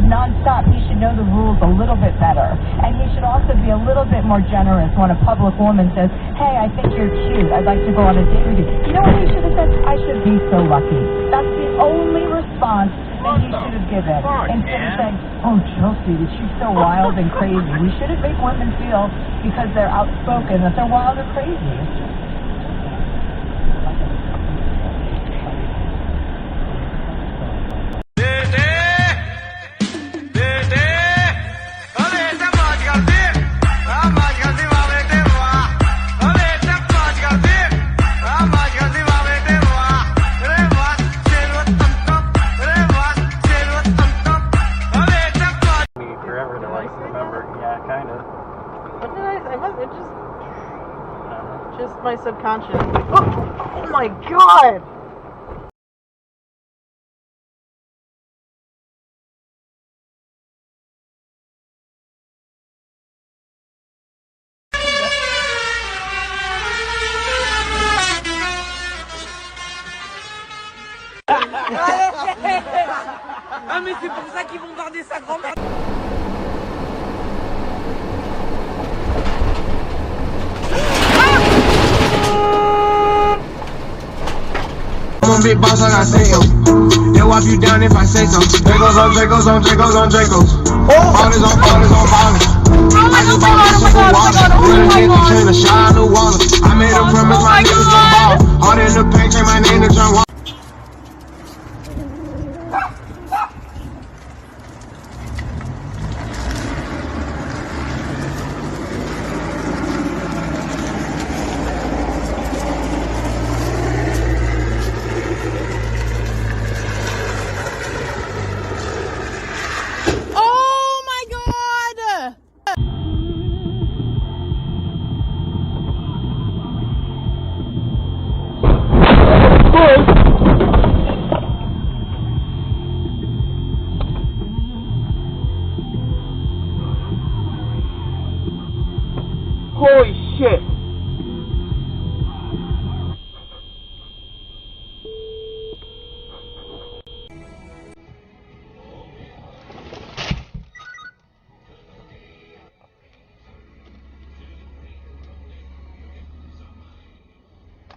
nonstop, he should know the rules a little bit better. And he should also be a little bit more generous when a public woman says, hey, I think you're cute, I'd like to go on a date with you. You know what he should have said? I should be so lucky. That's the only response that he should have given. Instead of saying, oh, Chelsea, she's so wild and crazy. We shouldn't make women feel, because they're outspoken, that they're wild or crazy. Just my subconscious. Oh my god! Ah mais c'est pour ça qu'ils vont garder sa grand-mère. I'm a big boss, like I say yo. They'll wipe you down if I say so. Dracos on Dracos on Dracos on Dracos. Ballers on ballers on ballers. I just bought me some cool water. With a nigga train to shine the water. I made a promise my niggas gon' ball. Hard in the paint, change my name to John Wall. Holy shit!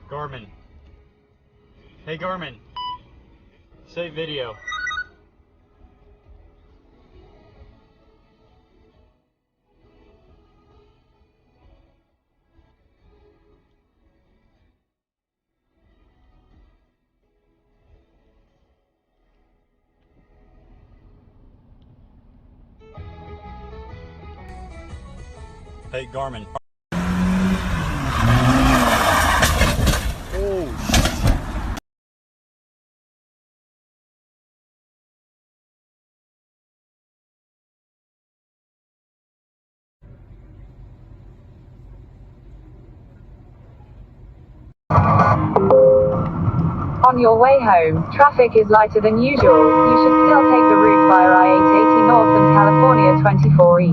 Garmin. Hey Garmin. Save video. Hey Garmin. On your way home, traffic is lighter than usual. You should still take the route via I-880 North and California 24 East.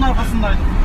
onun arkasındaydım.